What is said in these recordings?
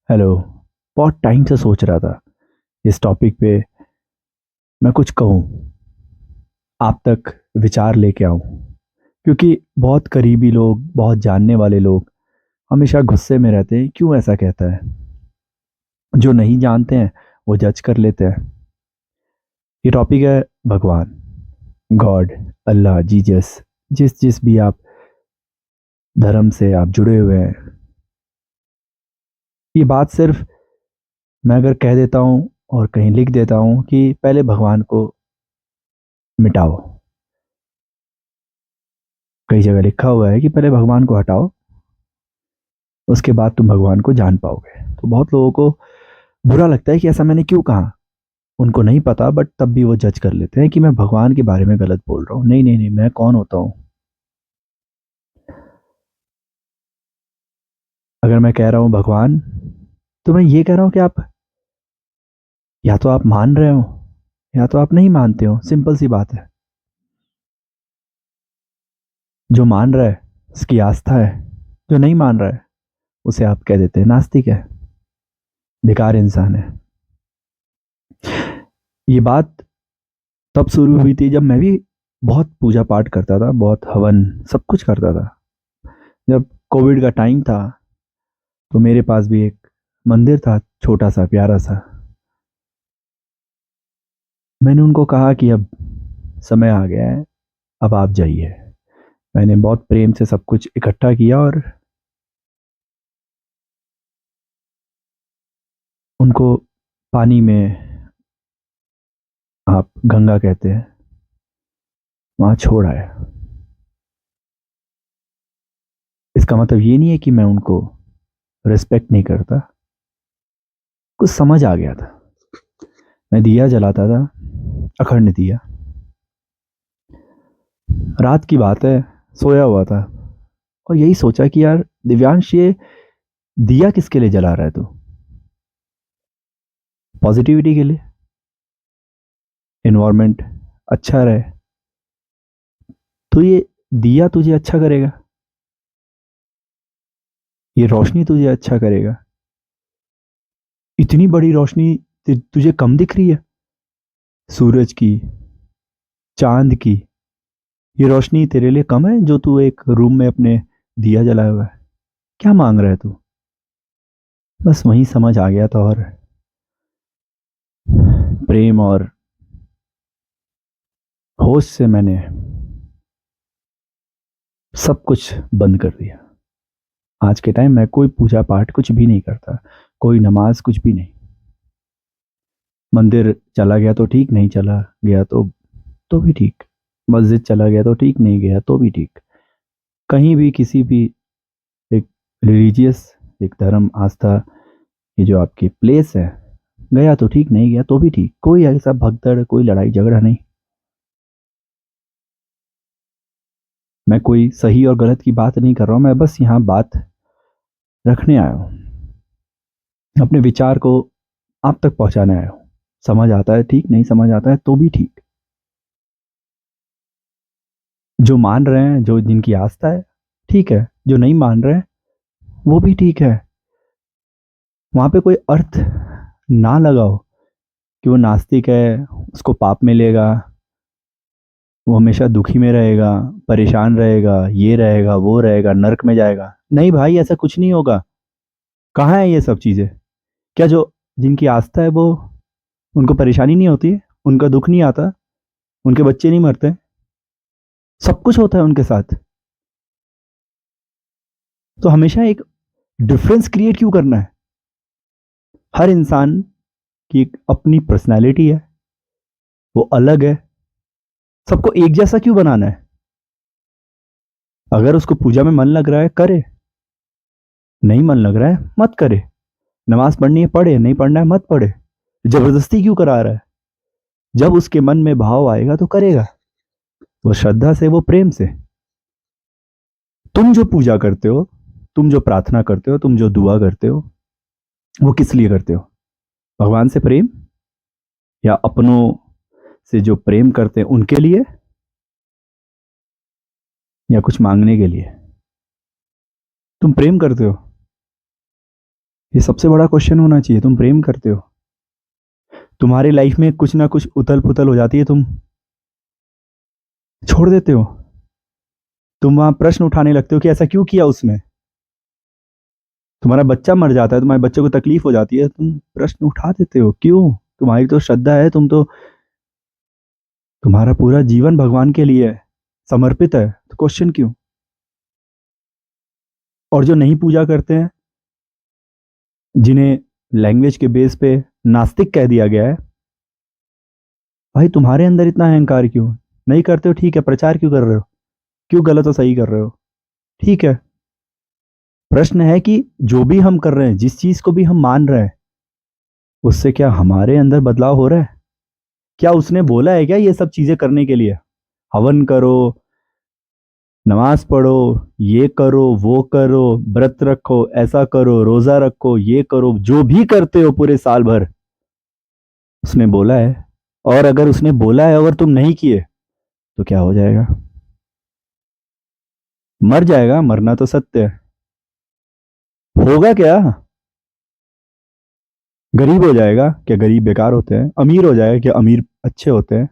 Hello. बहुत time से सोच रहा था इस टॉपिक पे मैं कुछ कहूँ, आप तक विचार लेके आऊँ, क्योंकि बहुत करीबी लोग, बहुत जानने वाले लोग हमेशा गुस्से में रहते हैं। क्यों ऐसा कहता है? जो नहीं जानते हैं वो जज कर लेते हैं। ये टॉपिक है भगवान, गॉड, अल्लाह, जीसस। जिस जिस भी आप धर्म से आप जुड़े हुए हैं, ये बात सिर्फ मैं अगर कह देता हूँ और कहीं लिख देता हूँ कि पहले भगवान को मिटाओ, कई जगह लिखा हुआ है कि पहले भगवान को हटाओ, उसके बाद तुम भगवान को जान पाओगे। तो बहुत लोगों को बुरा लगता है कि ऐसा मैंने क्यों कहा। उनको नहीं पता, बट तब भी वो जज कर लेते हैं कि मैं भगवान के बारे में गलत बोल रहा हूँ। नहीं नहीं नहीं, मैं कौन होता हूँ? अगर मैं कह रहा हूँ भगवान, तो मैं ये कह रहा हूँ कि आप या तो आप मान रहे हो या तो आप नहीं मानते हो। सिंपल सी बात है। जो मान रहा है उसकी आस्था है, जो नहीं मान रहा है उसे आप कह देते हैं नास्तिक है, बेकार इंसान है। ये बात तब शुरू हुई थी जब मैं भी बहुत पूजा पाठ करता था, बहुत हवन सब कुछ करता था। जब कोविड का टाइम था तो मेरे पास भी एक मंदिर था, छोटा सा प्यारा सा। मैंने उनको कहा कि अब समय आ गया है, अब आप जाइए। मैंने बहुत प्रेम से सब कुछ इकट्ठा किया और उनको पानी में, आप गंगा कहते हैं, वहां छोड़ आया। इसका मतलब ये नहीं है कि मैं उनको रिस्पेक्ट नहीं करता। कुछ समझ आ गया था। मैं दिया जलाता था, अखंड दिया। रात की बात है, सोया हुआ था और यही सोचा कि यार दिव्यांश, ये दिया किसके लिए जला रहा है तू? पॉजिटिविटी के लिए, इन्वायरमेंट अच्छा रहे। तो ये दिया तुझे अच्छा करेगा, ये रोशनी तुझे अच्छा करेगा। इतनी बड़ी रोशनी तुझे कम दिख रही है? सूरज की, चांद की, ये रोशनी तेरे लिए कम है जो तू एक रूम में अपने दिया जलाया हुआ है? क्या मांग रहा है तू? बस वहीं समझ आ गया था और प्रेम और होश से मैंने सब कुछ बंद कर दिया। आज के टाइम में कोई पूजा पाठ कुछ भी नहीं करता, कोई नमाज कुछ भी नहीं। मंदिर चला गया तो ठीक, नहीं चला गया तो भी ठीक। मस्जिद चला गया तो ठीक, नहीं गया तो भी ठीक। कहीं भी किसी भी एक रिलीजियस, एक धर्म आस्था, ये जो आपकी प्लेस है, गया तो ठीक, नहीं गया तो भी ठीक। कोई ऐसा भगदड़, कोई लड़ाई झगड़ा नहीं। मैं कोई सही और गलत की बात नहीं कर रहा हूँ, मैं बस यहाँ बात रखने आया हूँ, अपने विचार को आप तक पहुंचाने आया हूँ। समझ आता है ठीक, नहीं समझ आता है तो भी ठीक। जो मान रहे हैं, जो जिनकी आस्था है, ठीक है। जो नहीं मान रहे हैं वो भी ठीक है। वहां पे कोई अर्थ ना लगाओ कि वो नास्तिक है, उसको पाप मिलेगा, वो हमेशा दुखी में रहेगा, परेशान रहेगा, ये रहेगा, वो रहेगा, नरक में जाएगा। नहीं भाई, ऐसा कुछ नहीं होगा। कहाँ है ये सब चीजें? क्या जो जिनकी आस्था है वो, उनको परेशानी नहीं होती, उनका दुख नहीं आता, उनके बच्चे नहीं मरते, सब कुछ होता है उनके साथ? तो हमेशा एक डिफरेंस क्रिएट क्यों करना है? हर इंसान की एक अपनी पर्सनैलिटी है, वो अलग है। सबको एक जैसा क्यों बनाना है? अगर उसको पूजा में मन लग रहा है करे, नहीं मन लग रहा है मत करे। नमाज पढ़नी है पढ़े, नहीं पढ़ना है मत पढ़े। जबरदस्ती क्यों करा रहा है? जब उसके मन में भाव आएगा तो करेगा, वो श्रद्धा से, वो प्रेम से। तुम जो पूजा करते हो, तुम जो प्रार्थना करते हो, तुम जो दुआ करते हो, वो किस लिए करते हो? भगवान से प्रेम, या अपनों से जो प्रेम करते हैं उनके लिए, या कुछ मांगने के लिए? तुम प्रेम करते हो, ये सबसे बड़ा क्वेश्चन होना चाहिए। तुम प्रेम करते हो, तुम्हारी लाइफ में कुछ ना कुछ उथल पुथल हो जाती है, तुम छोड़ देते हो, तुम वहां प्रश्न उठाने लगते हो कि ऐसा क्यों किया उसने। तुम्हारा बच्चा मर जाता है, तुम्हारे बच्चे को तकलीफ हो जाती है, तुम प्रश्न उठा देते हो, क्यों? तुम्हारी तो श्रद्धा है, तुम तो, तुम्हारा पूरा जीवन भगवान के लिए समर्पित है, तो क्वेश्चन क्यों? और जो नहीं पूजा करते हैं, जिन्हें लैंग्वेज के बेस पे नास्तिक कह दिया गया है, भाई तुम्हारे अंदर इतना अहंकार क्यों? नहीं करते हो ठीक है, प्रचार क्यों कर रहे हो? क्यों गलत और सही कर रहे हो? ठीक है, प्रश्न है कि जो भी हम कर रहे हैं, जिस चीज को भी हम मान रहे हैं, उससे क्या हमारे अंदर बदलाव हो रहा है? क्या उसने बोला है क्या ये सब चीजें करने के लिए? हवन करो, नमाज पढ़ो, ये करो, वो करो, व्रत रखो, ऐसा करो, रोजा रखो, ये करो, जो भी करते हो पूरे साल भर, उसने बोला है। और अगर उसने बोला है अगर तुम नहीं किए, तो क्या हो जाएगा? मर जाएगा, मरना तो सत्य है। होगा क्या? गरीब हो जाएगा क्या? गरीब बेकार होते हैं? अमीर हो जाएगा क्या? अमीर अच्छे होते हैं?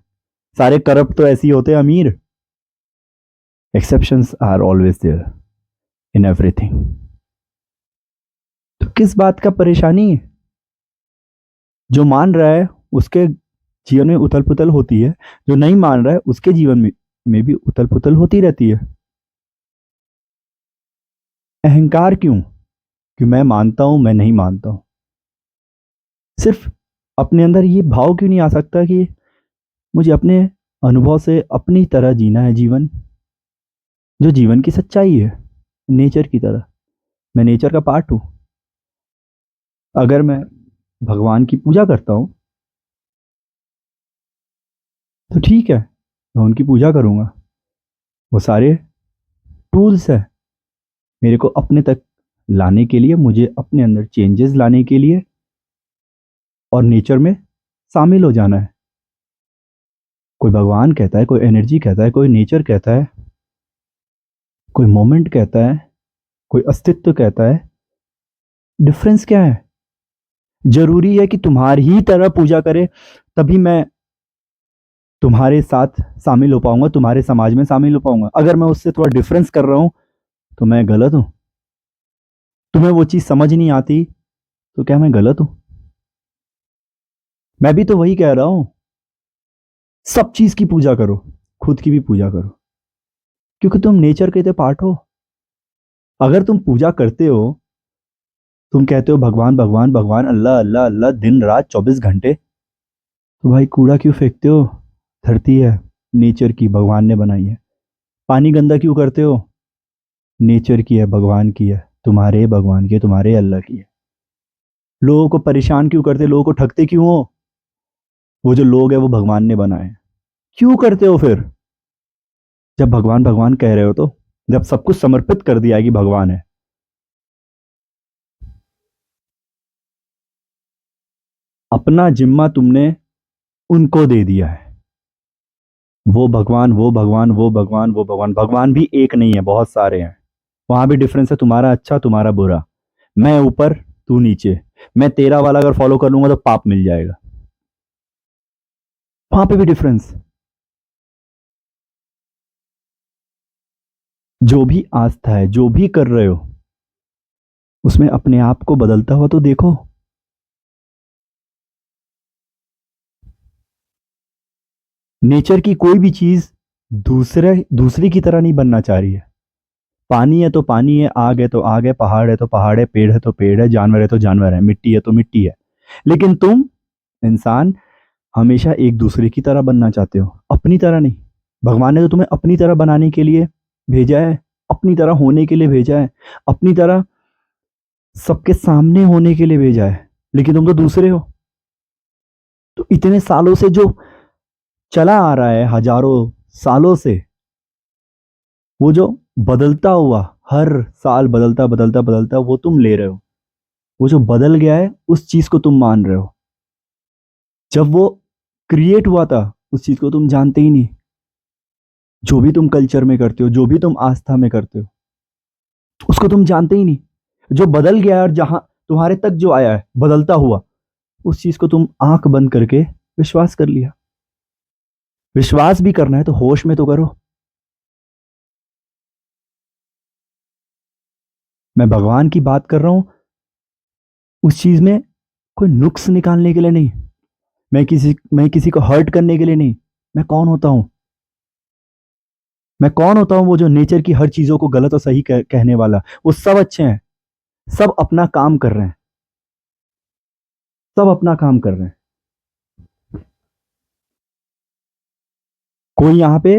सारे करप्ट तो ऐसे ही होते हैं अमीर। Exceptions are always there in everything. तो किस बात का परेशानी है? जो मान रहा है उसके जीवन में उथल पुथल होती है, जो नहीं मान रहा है उसके जीवन में भी उथल पुथल होती रहती है। अहंकार क्यों? कि मैं मानता हूं, मैं नहीं मानता हूं। सिर्फ अपने अंदर ये भाव क्यों नहीं आ सकता कि मुझे अपने अनुभव से अपनी तरह जीना है जीवन, जो जीवन की सच्चाई है, नेचर की तरह। मैं नेचर का पार्ट हूं। अगर मैं भगवान की पूजा करता हूं, तो ठीक है, मैं उनकी पूजा करूंगा। वो सारे टूल्स है मेरे को अपने तक लाने के लिए, मुझे अपने अंदर चेंजेस लाने के लिए, और नेचर में शामिल हो जाना है। कोई भगवान कहता है, कोई एनर्जी कहता है, कोई नेचर कहता है, कोई मोमेंट कहता है, कोई अस्तित्व कहता है। डिफरेंस क्या है? जरूरी है कि तुम्हारी ही तरह पूजा करे, तभी मैं तुम्हारे साथ शामिल हो पाऊंगा, तुम्हारे समाज में शामिल हो पाऊंगा। अगर मैं उससे थोड़ा डिफरेंस कर रहा हूं, तो मैं गलत हूं। तुम्हें वो चीज समझ नहीं आती, तो क्या मैं गलत हूं? मैं भी तो वही कह रहा हूं, सब चीज की पूजा करो, खुद की भी पूजा करो, क्योंकि तुम नेचर के तो पार्ट हो। अगर तुम पूजा करते हो, तुम कहते हो भगवान भगवान भगवान, अल्लाह अल्लाह अल्लाह, दिन रात 24 घंटे, तो भाई कूड़ा क्यों फेंकते हो? धरती है, नेचर की, भगवान ने बनाई है। पानी गंदा क्यों करते हो? नेचर की है, भगवान की है, तुम्हारे भगवान की है, तुम्हारे अल्लाह की है। लोगों को परेशान क्यों करते, लोगों को ठगते क्यों हो? वो जो लोग है वो भगवान ने बनाए हैं। क्यों करते हो फिर? जब भगवान भगवान कह रहे हो, तो जब सब कुछ समर्पित कर दिया है कि भगवान है, अपना जिम्मा तुमने उनको दे दिया है। वो भगवान, वो भगवान, वो भगवान, वो भगवान, भगवान भी एक नहीं है, बहुत सारे हैं। वहां भी डिफरेंस है, तुम्हारा अच्छा, तुम्हारा बुरा, मैं ऊपर, तू नीचे। मैं तेरा वाला अगर फॉलो कर लूंगा तो पाप मिल जाएगा। वहां पे भी डिफरेंस। जो भी आस्था है, जो भी कर रहे हो, उसमें अपने आप को बदलता हुआ तो देखो। नेचर की कोई भी चीज दूसरी की तरह नहीं बनना चाह रही है। पानी है तो पानी है, आग है तो आग है, पहाड़ है तो पहाड़ है, पेड़ है तो पेड़ है, जानवर है तो जानवर है, मिट्टी है तो मिट्टी है। लेकिन तुम इंसान हमेशा एक दूसरे की तरह बनना चाहते हो, अपनी तरह नहीं। भगवान ने तो तुम्हें अपनी तरह बनाने के लिए भेजा है, अपनी तरह होने के लिए भेजा है, अपनी तरह सबके सामने होने के लिए भेजा है। लेकिन तुम तो दूसरे हो। तो इतने सालों से जो चला आ रहा है, हजारों सालों से, वो जो बदलता हुआ, हर साल बदलता बदलता बदलता, वो तुम ले रहे हो। वो जो बदल गया है, उस चीज को तुम मान रहे हो। जब वो क्रिएट हुआ था, उस चीज को तुम जानते ही नहीं। जो भी तुम कल्चर में करते हो, जो भी तुम आस्था में करते हो, उसको तुम जानते ही नहीं। जो बदल गया, और जहां तुम्हारे तक जो आया है बदलता हुआ, उस चीज को तुम आंख बंद करके विश्वास कर लिया। विश्वास भी करना है तो होश में तो करो। मैं भगवान की बात कर रहा हूं, उस चीज में कोई नुक्स निकालने के लिए नहीं। मैं किसी को हर्ट करने के लिए नहीं। मैं कौन होता हूं? मैं कौन होता हूं? वो जो नेचर की हर चीजों को गलत और सही कहने वाला। वो सब अच्छे हैं, सब अपना काम कर रहे हैं, सब अपना काम कर रहे हैं। कोई यहां पे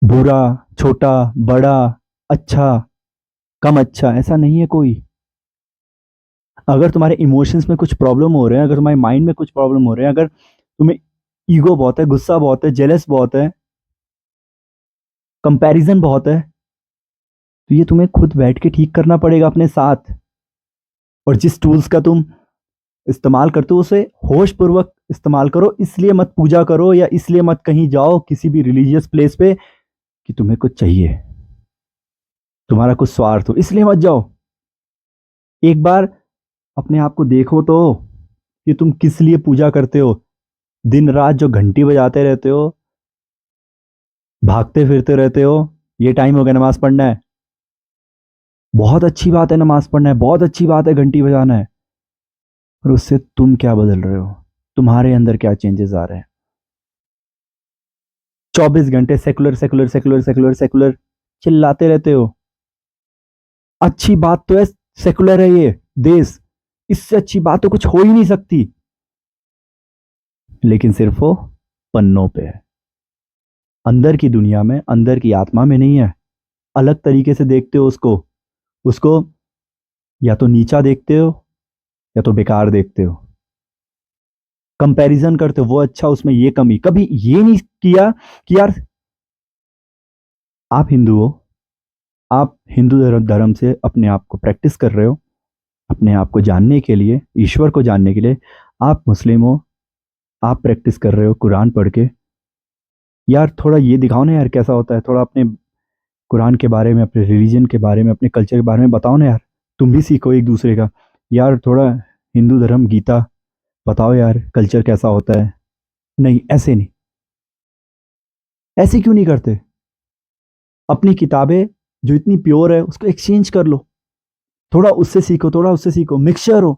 बुरा, छोटा, बड़ा, अच्छा, कम अच्छा, ऐसा नहीं है कोई। अगर तुम्हारे इमोशंस में कुछ प्रॉब्लम हो रहे हैं, अगर तुम्हारे माइंड में कुछ प्रॉब्लम हो रहे हैं, अगर तुम्हें ईगो बहुत है, गुस्सा बहुत है, जेलस बहुत है, कंपैरिजन बहुत है, तो ये तुम्हें खुद बैठ के ठीक करना पड़ेगा अपने साथ। और जिस टूल्स का तुम इस्तेमाल करते हो उसे होश पूर्वक इस्तेमाल करो। इसलिए मत पूजा करो या इसलिए मत कहीं जाओ किसी भी रिलीजियस प्लेस पे कि तुम्हें कुछ चाहिए, तुम्हारा कुछ स्वार्थ हो, इसलिए मत जाओ। एक बार अपने आप को देखो तो कि तुम किस लिए पूजा करते हो। दिन रात जो घंटी बजाते रहते हो, भागते फिरते रहते हो, ये टाइम हो गया नमाज पढ़ना है। बहुत अच्छी बात है नमाज पढ़ना है, बहुत अच्छी बात है घंटी बजाना है, पर उससे तुम क्या बदल रहे हो? तुम्हारे अंदर क्या चेंजेस आ रहे हैं? 24 घंटे secular secular secular secular secular चिल्लाते रहते हो। अच्छी बात तो है, सेकुलर है ये देश, इससे अच्छी बात तो कुछ हो ही नहीं सकती। लेकिन सिर्फ वो पन्नों पे है, अंदर की दुनिया में, अंदर की आत्मा में नहीं है। अलग तरीके से देखते हो उसको। उसको या तो नीचा देखते हो या तो बेकार देखते हो। कंपैरिजन करते हो, वो अच्छा उसमें ये कमी। कभी ये नहीं किया कि यार आप हिंदू हो, आप हिंदू धर्म से अपने आप को प्रैक्टिस कर रहे हो, अपने आप को जानने के लिए, ईश्वर को जानने के लिए। आप मुस्लिम हो, आप प्रैक्टिस कर रहे हो कुरान पढ़ के। यार थोड़ा ये दिखाओ ना यार कैसा होता है, थोड़ा अपने कुरान के बारे में, अपने रिलीजन के बारे में, अपने कल्चर के बारे में बताओ ना यार। तुम भी सीखो एक दूसरे का। यार थोड़ा हिंदू धर्म गीता बताओ यार, कल्चर कैसा होता है। नहीं, ऐसे नहीं। ऐसे क्यों नहीं करते? अपनी किताबें जो इतनी प्योर है उसको एक्सचेंज कर लो। थोड़ा उससे सीखो, थोड़ा उससे सीखो, मिक्सचर हो।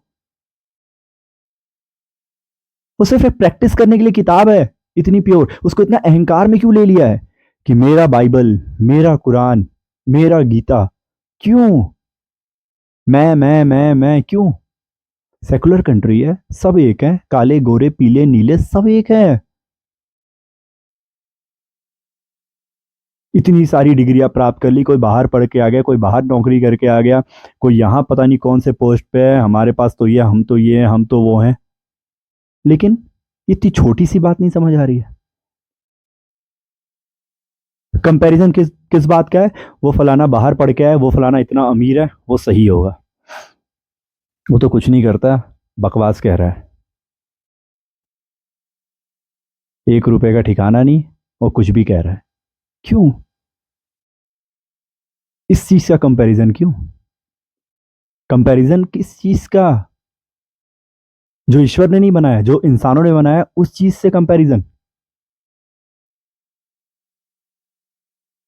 वो सिर्फ एक प्रैक्टिस करने के लिए किताब है, इतनी प्योर। उसको इतना अहंकार में क्यों ले लिया है कि मेरा बाइबल, मेरा कुरान, मेरा गीता? क्यों? मैं क्यों? सेकुलर कंट्री है, सब एक है, काले गोरे पीले नीले सब एक है। इतनी सारी डिग्रियां प्राप्त कर ली, कोई बाहर पढ़ के आ गया, कोई बाहर नौकरी करके आ गया, कोई यहाँ पता नहीं कौन से पोस्ट पे है। हमारे पास तो ये, हम तो ये हैं, हम तो वो हैं। लेकिन इतनी छोटी सी बात नहीं समझ आ रही है। कंपैरिजन किस किस बात का है? वो फलाना बाहर पढ़ के आया, वो फलाना इतना अमीर है, वो सही होगा। वो तो कुछ नहीं करता, बकवास कह रहा है। 1 रुपए का ठिकाना नहीं, और कुछ भी कह रहा है। क्यों? इस चीज का कंपैरिजन क्यों? कंपैरिजन किस चीज का? जो ईश्वर ने नहीं बनाया, जो इंसानों ने बनाया, उस चीज से कंपैरिजन।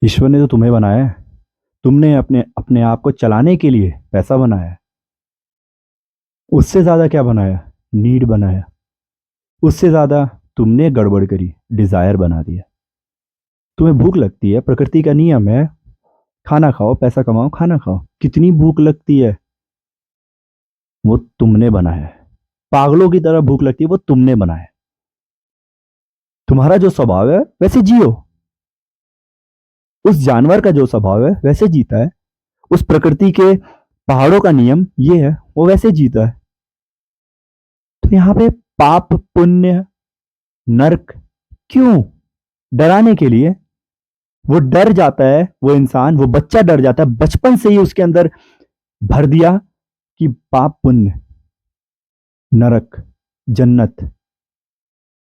ईश्वर ने तो तुम्हें बनाया है। तुमने अपने अपने आप को चलाने के लिए पैसा बनाया है। उससे ज्यादा क्या बनाया? नीड बनाया। उससे ज्यादा तुमने गड़बड़ करी, डिजायर बना दिया। तुम्हें भूख लगती है, प्रकृति का नियम है, खाना खाओ, पैसा कमाओ, खाना खाओ। कितनी भूख लगती है, वो तुमने बनाया है। पागलों की तरह भूख लगती है, वो तुमने बनाया है। तुम्हारा जो स्वभाव है वैसे जियो। उस जानवर का जो स्वभाव है वैसे जीता है। उस प्रकृति के पहाड़ों का नियम ये है, वो वैसे जीता है। तो यहाँ पे पाप पुण्य नरक क्यों? डराने के लिए। वो डर जाता है, वो इंसान, वो बच्चा डर जाता है, बचपन से ही उसके अंदर भर दिया कि पाप पुण्य, नरक, जन्नत।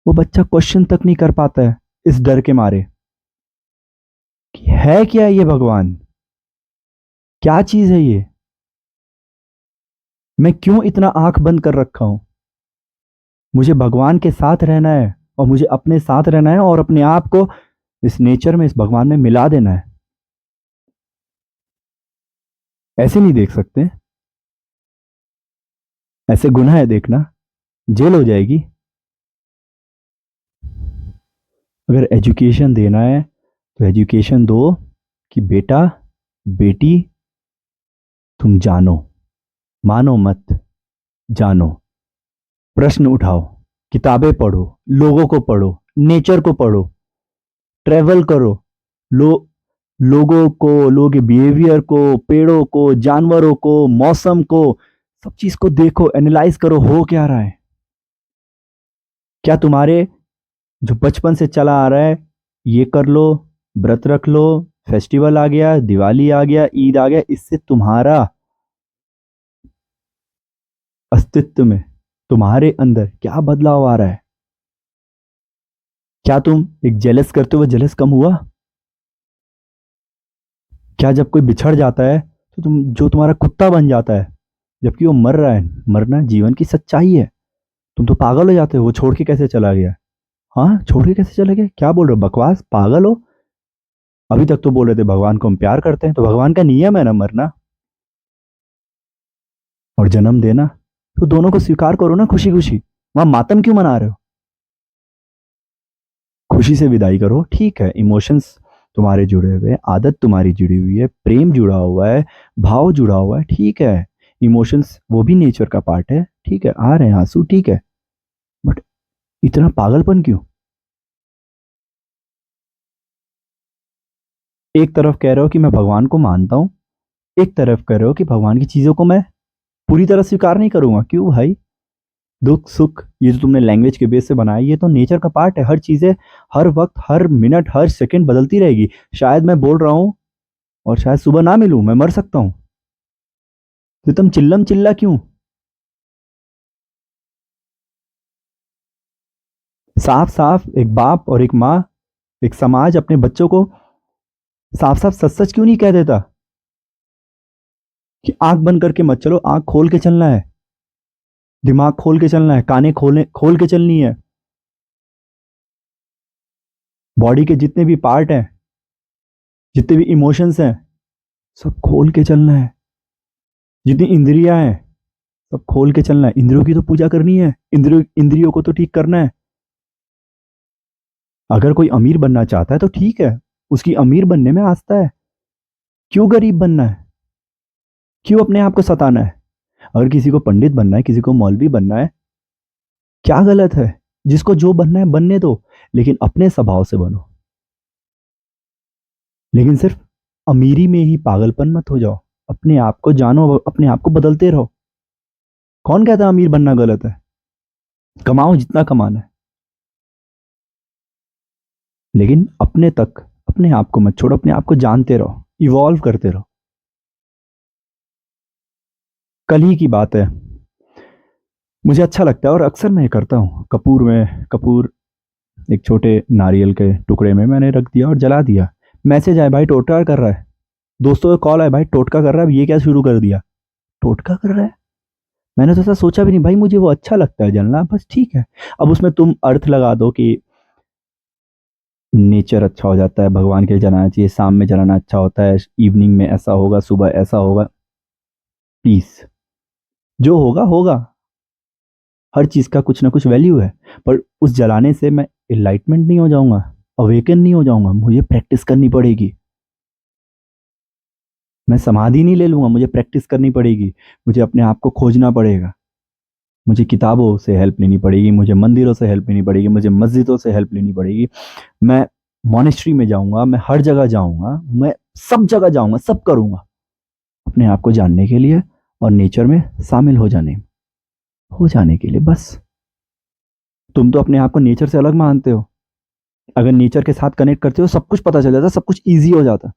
वो बच्चा क्वेश्चन तक नहीं कर पाता है इस डर के मारे कि है क्या ये भगवान, क्या चीज है ये। मैं क्यों इतना आंख बंद कर रखा हूं? मुझे भगवान के साथ रहना है, और मुझे अपने साथ रहना है, और अपने आप को इस नेचर में, इस भगवान में मिला देना है। ऐसे नहीं देख सकते। ऐसे गुनाह है देखना, जेल हो जाएगी। अगर एजुकेशन देना है तो एजुकेशन दो कि बेटा, बेटी, तुम जानो, मानो मत, जानो, प्रश्न उठाओ, किताबें पढ़ो, लोगों को पढ़ो, नेचर को पढ़ो, ट्रेवल करो, लो लोगों को, लोगों के बिहेवियर को, पेड़ों को, जानवरों को, मौसम को, सब चीज को देखो, एनालाइज करो, हो क्या रहा है। क्या तुम्हारे जो बचपन से चला आ रहा है, ये कर लो, व्रत रख लो, फेस्टिवल आ गया, दिवाली आ गया, ईद आ गया, इससे तुम्हारा अस्तित्व में, तुम्हारे अंदर क्या बदलाव आ रहा है? क्या तुम एक जेलस करते हुए जेलस कम हुआ? क्या जब कोई बिछड़ जाता है तो तुम, जो तुम्हारा कुत्ता बन जाता है, जबकि वो मर रहा है, मरना जीवन की सच्चाई है, तुम तो पागल हो जाते हो, वो छोड़ के कैसे चला गया? हाँ, छोड़ के कैसे चला गया? क्या बोल रहे हो, बकवास, पागल हो। अभी तक तो बोल रहे थे भगवान को हम प्यार करते हैं, तो भगवान का नियम है ना मरना और जन्म देना, तो दोनों को स्वीकार करो ना, खुशी खुशी। वहां मातम क्यों मना रहे हो? खुशी से विदाई करो, ठीक है, इमोशंस तुम्हारे जुड़े हुए हैं, आदत तुम्हारी जुड़ी हुई है, प्रेम जुड़ा हुआ है, भाव जुड़ा हुआ है, ठीक है, इमोशंस वो भी नेचर का पार्ट है, ठीक है, आ रहे हैं आंसू, ठीक है, बट इतना पागलपन क्यों? एक तरफ कह रहे हो कि मैं भगवान को मानता हूँ, एक तरफ कह रहे हो कि भगवान की चीजों को मैं पूरी तरह स्वीकार नहीं करूंगा। क्यों भाई? दुख सुख ये जो तुमने लैंग्वेज के बेस से बनाया, ये तो नेचर का पार्ट है, हर चीजें हर वक्त, हर मिनट, हर सेकंड बदलती रहेगी। शायद मैं बोल रहा हूँ और शायद सुबह ना मिलूं, मैं मर सकता हूँ, तो तुम चिल्लम चिल्ला क्यों? साफ साफ एक बाप और एक माँ, एक समाज अपने बच्चों को साफ साफ सच सच क्यों नहीं कह देता कि आंख बंद करके मत चलो, आंख खोल के चलना है, दिमाग खोल के चलना है, काने खोले खोल के चलनी है, बॉडी के जितने भी पार्ट हैं, जितने भी इमोशंस हैं, सब खोल के चलना है, जितनी इंद्रियां हैं, सब खोल के चलना है। इंद्रियों की तो पूजा करनी है, इंद्रियों को तो ठीक करना है। अगर कोई अमीर बनना चाहता है तो ठीक है, उसकी अमीर बनने में आस्था है, क्यों गरीब बनना है? क्यों अपने आप को सताना है? अगर किसी को पंडित बनना है, किसी को मौलवी बनना है, क्या गलत है? जिसको जो बनना है बनने दो, लेकिन अपने स्वभाव से बनो। लेकिन सिर्फ अमीरी में ही पागलपन मत हो जाओ, अपने आप को जानो, अपने आप को बदलते रहो। कौन कहता है अमीर बनना गलत है? कमाओ जितना कमाना है, लेकिन अपने तक, अपने आप को मत छोड़ो, अपने आप को जानते रहो, इवॉल्व करते रहो। कल ही की बात है, मुझे अच्छा लगता है और अक्सर मैं ये करता हूँ, कपूर एक छोटे नारियल के टुकड़े में मैंने रख दिया और जला दिया। मैसेज आया, भाई टोटका कर रहा है, दोस्तों का कॉल आया, भाई टोटका कर रहा है, अब ये क्या शुरू कर दिया? टोटका कर रहा है? मैंने तो ऐसा सोचा भी नहीं भाई, मुझे वो अच्छा लगता है जलना, बस ठीक है। अब उसमें तुम अर्थ लगा दो कि नेचर अच्छा हो जाता है, भगवान के लिए जलाना चाहिए, शाम में जलाना अच्छा होता है, इवनिंग में ऐसा होगा, सुबह ऐसा होगा। प्लीज, जो होगा होगा, हर चीज का कुछ ना कुछ वैल्यू है, पर उस जलाने से मैं इनलाइटमेंट नहीं हो जाऊंगा, अवेकन नहीं हो जाऊंगा, मुझे प्रैक्टिस करनी पड़ेगी। मैं समाधि नहीं ले लूंगा, मुझे प्रैक्टिस करनी पड़ेगी, मुझे अपने आप को खोजना पड़ेगा, मुझे किताबों से हेल्प लेनी पड़ेगी, मुझे मंदिरों से हेल्प लेनी पड़ेगी, मुझे मस्जिदों से हेल्प लेनी पड़ेगी, मैं मॉनेस्ट्री में जाऊंगा, मैं हर जगह जाऊंगा, मैं सब जगह जाऊंगा, सब करूंगा अपने आप को जानने के लिए और नेचर में शामिल हो जाने के लिए, बस। तुम तो अपने आप को नेचर से अलग मानते हो, अगर नेचर के साथ कनेक्ट करते हो सब कुछ पता चल जाता, सब कुछ ईजी हो जाता।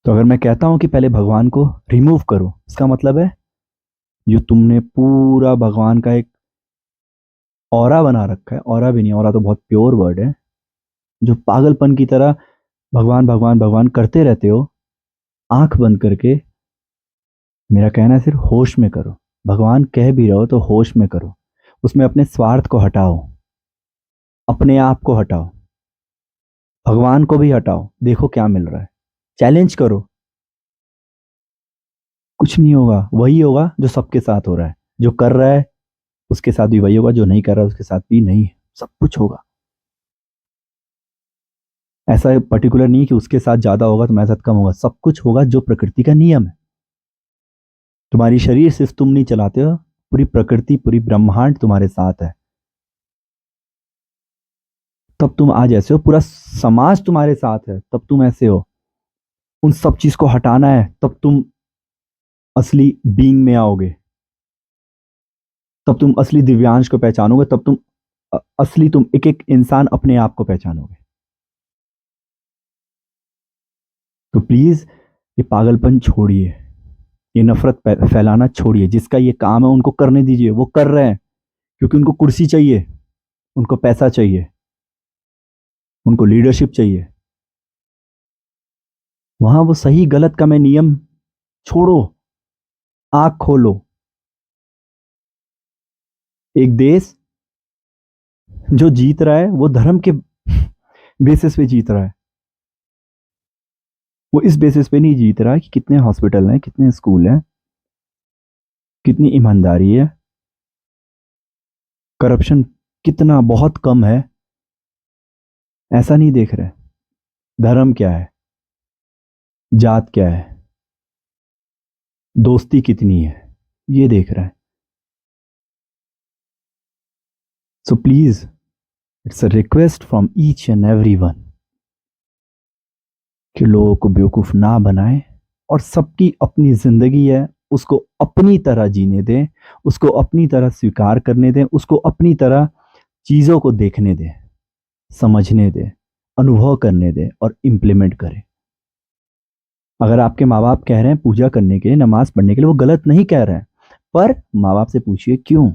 तो अगर मैं कहता हूं कि पहले भगवान को रिमूव करो, इसका मतलब है जो तुमने पूरा भगवान का एक ऑरा बना रखा है, ऑरा भी नहीं, ऑरा तो बहुत प्योर वर्ड है, जो पागलपन की तरह भगवान भगवान भगवान करते रहते हो, आंख बंद करके, मेरा कहना है सिर्फ होश में करो। भगवान कह भी रहो तो होश में करो। उसमें अपने स्वार्थ को हटाओ, अपने आप को हटाओ, भगवान को भी हटाओ, देखो क्या मिल रहा है। चैलेंज करो। कुछ नहीं होगा, वही होगा जो सबके साथ हो रहा है। जो कर रहा है उसके साथ भी वही होगा, जो नहीं कर रहा उसके साथ भी नहीं है। सब कुछ होगा। ऐसा पर्टिकुलर नहीं कि उसके साथ ज्यादा होगा तुम्हारे साथ कम होगा, सब कुछ होगा जो प्रकृति का नियम है। तुम्हारी शरीर सिर्फ तुम नहीं चलाते हो, पूरी प्रकृति पूरी ब्रह्मांड तुम्हारे साथ है। तब तुम आज ऐसे हो, पूरा समाज तुम्हारे साथ है तब तुम ऐसे हो। उन सब चीज को हटाना है तब तुम असली बीइंग में आओगे। तब तुम असली दिव्यांश को पहचानोगे, तब तुम असली तुम एक एक इंसान अपने आप को पहचानोगे। तो प्लीज ये पागलपन छोड़िए, ये नफरत फैलाना छोड़िए। जिसका ये काम है उनको करने दीजिए, वो कर रहे हैं क्योंकि उनको कुर्सी चाहिए, उनको पैसा चाहिए, उनको लीडरशिप चाहिए। वहां वो सही गलत का मैं नियम छोड़ो, आंख खोलो। एक देश जो जीत रहा है वो धर्म के बेसिस पे जीत रहा है। वो इस बेसिस पे नहीं जीत रहा कि कितने हॉस्पिटल हैं, कितने स्कूल हैं, कितनी ईमानदारी है, करप्शन कितना बहुत कम है। ऐसा नहीं देख रहे। धर्म क्या है, जात क्या है, दोस्ती कितनी है, ये देख रहा है। So please, it's a request from each and every one कि लोगों को बेवकूफ ना बनाए और सबकी अपनी जिंदगी है, उसको अपनी तरह जीने दें, उसको अपनी तरह स्वीकार करने दें, उसको अपनी तरह चीजों को देखने दें, समझने दें, अनुभव करने दें और इम्प्लीमेंट करें। अगर आपके माँ बाप कह रहे हैं पूजा करने के लिए, नमाज पढ़ने के लिए, वो गलत नहीं कह रहे हैं, पर माँ बाप से पूछिए क्यों।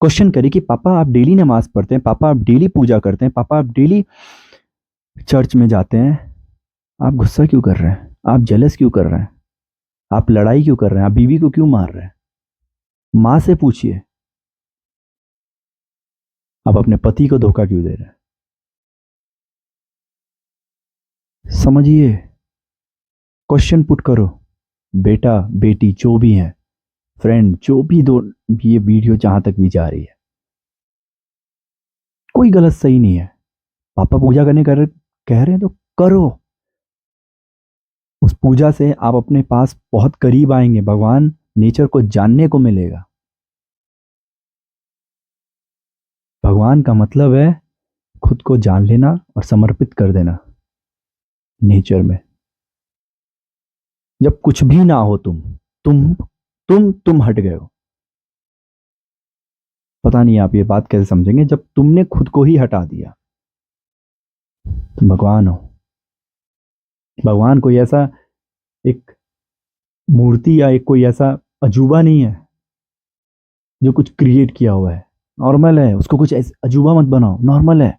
क्वेश्चन करिए कि पापा आप डेली नमाज पढ़ते हैं, पापा आप डेली पूजा करते हैं, पापा आप डेली चर्च में जाते हैं, आप गुस्सा क्यों कर रहे हैं, आप जेलस क्यों कर रहे हैं, आप लड़ाई क्यों कर रहे हैं, आप बीवी को क्यों मार रहे हैं। माँ से पूछिए आप अपने पति को धोखा क्यों दे रहे हैं। समझिए, क्वेश्चन पुट करो। बेटा बेटी जो भी है, फ्रेंड जो भी, दो ये वीडियो जहां तक भी जा रही है, कोई गलत सही नहीं है। पापा पूजा करने कर कह रहे हैं तो करो। उस पूजा से आप अपने पास बहुत करीब आएंगे, भगवान नेचर को जानने को मिलेगा। भगवान का मतलब है खुद को जान लेना और समर्पित कर देना नेचर में। जब कुछ भी ना हो, तुम हट गए हो। पता नहीं आप ये बात कैसे समझेंगे, जब तुमने खुद को ही हटा दिया तुम भगवान हो। भगवान कोई ऐसा एक मूर्ति या एक कोई ऐसा अजूबा नहीं है जो कुछ क्रिएट किया हुआ है। नॉर्मल है, उसको कुछ ऐसे अजूबा मत बनाओ। नॉर्मल है,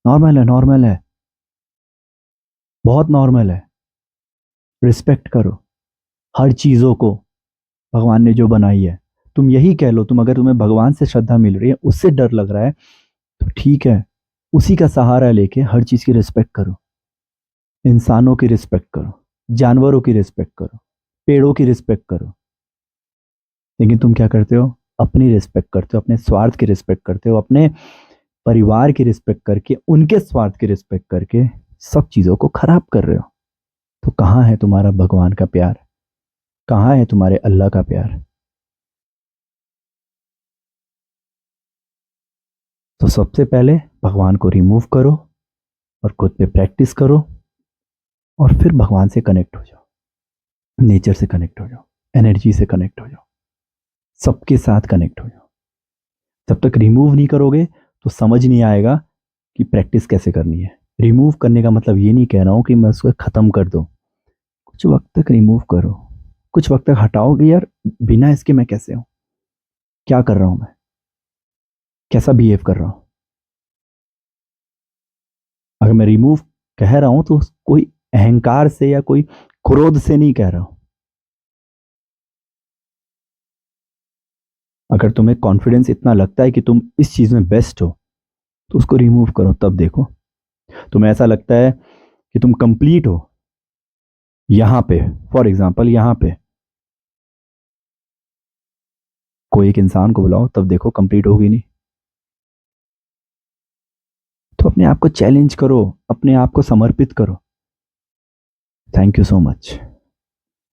नॉर्मल है, नॉर्मल है, बहुत नॉर्मल है। रिस्पेक्ट करो हर चीजों को, भगवान ने जो बनाई है। तुम यही कह लो, तुम अगर तुम्हें भगवान से श्रद्धा मिल रही है, उससे डर लग रहा है, तो ठीक है, उसी का सहारा लेके हर चीज की रिस्पेक्ट करो। इंसानों की रिस्पेक्ट करो, जानवरों की रिस्पेक्ट करो, पेड़ों की रिस्पेक्ट करो। लेकिन तुम क्या करते हो, अपनी रिस्पेक्ट करते हो, अपने स्वार्थ की रिस्पेक्ट करते हो, अपने परिवार की रिस्पेक्ट करके, उनके स्वार्थ की रिस्पेक्ट करके सब चीजों को खराब कर रहे हो। तो कहाँ है तुम्हारा भगवान का प्यार, कहाँ है तुम्हारे अल्लाह का प्यार। तो सबसे पहले भगवान को रिमूव करो और खुद पे प्रैक्टिस करो, और फिर भगवान से कनेक्ट हो जाओ, नेचर से कनेक्ट हो जाओ, एनर्जी से कनेक्ट हो जाओ, सबके साथ कनेक्ट हो जाओ। जब तक रिमूव नहीं करोगे तो समझ नहीं आएगा कि प्रैक्टिस कैसे करनी है। रिमूव करने का मतलब ये नहीं कह रहा हूं कि मैं उसको खत्म कर दूं। कुछ वक्त तक रिमूव करो, कुछ वक्त तक हटाओगे यार, बिना इसके मैं कैसे हूं, क्या कर रहा हूं मैं, कैसा बिहेव कर रहा हूं। अगर मैं रिमूव कह रहा हूं तो कोई अहंकार से या कोई क्रोध से नहीं कह रहा हूं। अगर तुम्हें कॉन्फिडेंस इतना लगता है कि तुम इस चीज में बेस्ट हो, तो उसको रिमूव करो, तब देखो। तुम्हें ऐसा लगता है कि तुम कंप्लीट हो यहां पे, फॉर एग्जाम्पल यहां पे कोई एक इंसान को बुलाओ, तब देखो कंप्लीट होगी नहीं। तो अपने आप को चैलेंज करो, अपने आप को समर्पित करो। Thank you so much.